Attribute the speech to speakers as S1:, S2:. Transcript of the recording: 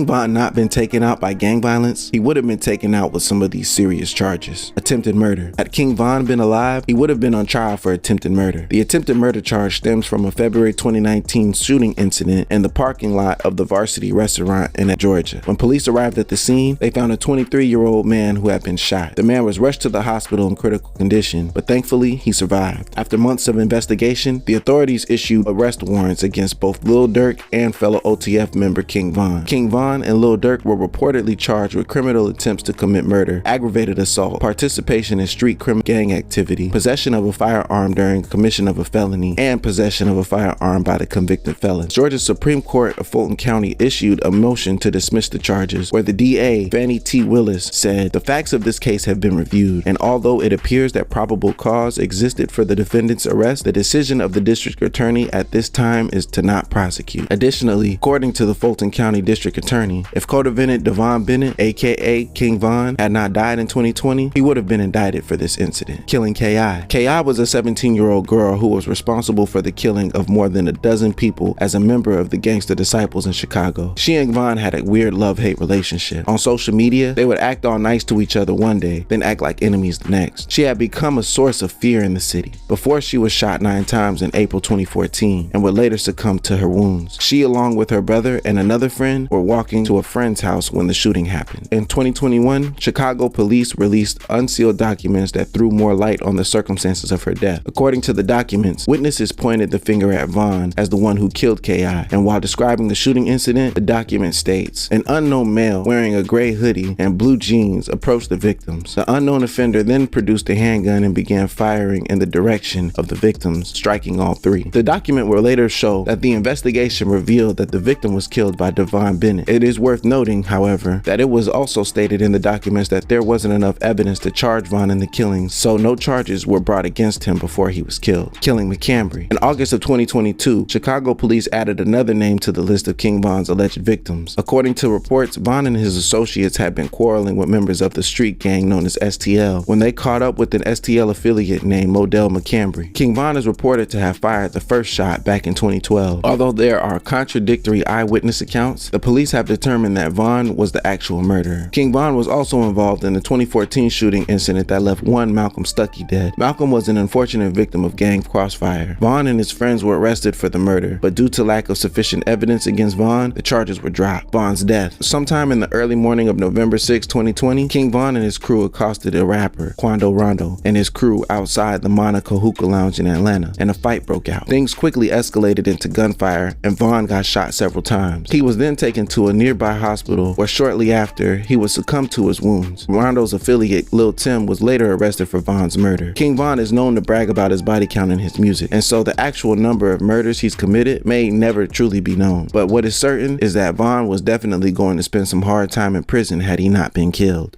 S1: Von not been taken out by gang violence, he would have been taken out with some of these serious charges. Attempted murder. Had King Von been alive, he would have been on trial for attempted murder. The attempted murder charge stems from a February 2019 shooting incident in the parking lot of the Varsity restaurant in Georgia. When police arrived at the scene, they found a 23-year-old man who had been shot. The man was rushed to the hospital in critical condition, but thankfully he survived. After months of investigation, the authorities issued arrest warrants against both Lil Durk and fellow OTF member King Von. King Von and Lil Durk were reportedly charged with criminal attempts to commit murder, aggravated assault, participation in street criminal gang activity, possession of a firearm during commission of a felony, and possession of a firearm by the convicted felon. Georgia Supreme Court of Fulton County issued a motion to dismiss the charges, where the DA, Fannie T. Willis, said, "The facts of this case have been reviewed, and although it appears that probable cause existed for the defendant's arrest, the decision of the district attorney at this time is to not prosecute." Additionally, according to the Fulton County District Attorney, if co-defendant Devon Bennett, aka King Von, had not died in 2020, he would have been indicted for this incident. Killing K.I. K.I. was a 17-year-old girl who was responsible for the killing of more than a dozen people as a member of the Gangsta Disciples in Chicago. She and Von had a weird love-hate relationship. On social media, they would act all nice to each other one day, then act like enemies the next. She had become a source of fear in the city before she was shot 9 times in April 2014 and would later succumb to her wounds. She, along with her brother and another friend, were walking to a friend's house when the shooting happened. In 2021, Chicago police released unsealed documents that threw more light on the circumstances of her death. According to the documents, witnesses pointed the finger at Von as the one who killed K.I. And while describing the shooting incident, the document states, "An unknown male wearing a gray hoodie and blue jeans approached the victims. The unknown offender then produced a handgun and began firing in the direction of the victims, striking all 3. The document will later show that the investigation revealed that the victim was killed by Devon Bennett. It is worth noting, however, that it was also stated in the documents that there wasn't enough evidence to charge Von in the killings, so no charges were brought against him before he was killed. Killing McCambry. In August of 2022, Chicago police added another name to the list of King Von's alleged victims. According to reports, Von and his associates had been quarreling with members of the street gang known as STL when they caught up with an STL affiliate named Modell McCambry. King Von is reported to have fired the first shot back in 2012. Although there are contradictory eyewitness accounts, the police have determined that Von was the actual murderer. King Von was also involved in the 2014 shooting incident that left one Malcolm Stuckey dead. Malcolm was an unfortunate victim of gang crossfire. Von and his friends were arrested for the murder, but due to lack of sufficient evidence against Von, the charges were dropped. Von's death. Sometime in the early morning of November 6, 2020, King Von and his crew accosted a rapper, Quando Rondo, and his crew outside the Monaco Hookah Lounge in Atlanta, and a fight broke out. Things quickly escalated into gunfire, and Von got shot several times. He was then taken to a nearby hospital where shortly after he would succumb to his wounds. Rondo's affiliate Lil Tim was later arrested for Von's murder. King Von is known to brag about his body count in his music, and so the actual number of murders he's committed may never truly be known. But what is certain is that Von was definitely going to spend some hard time in prison had he not been killed.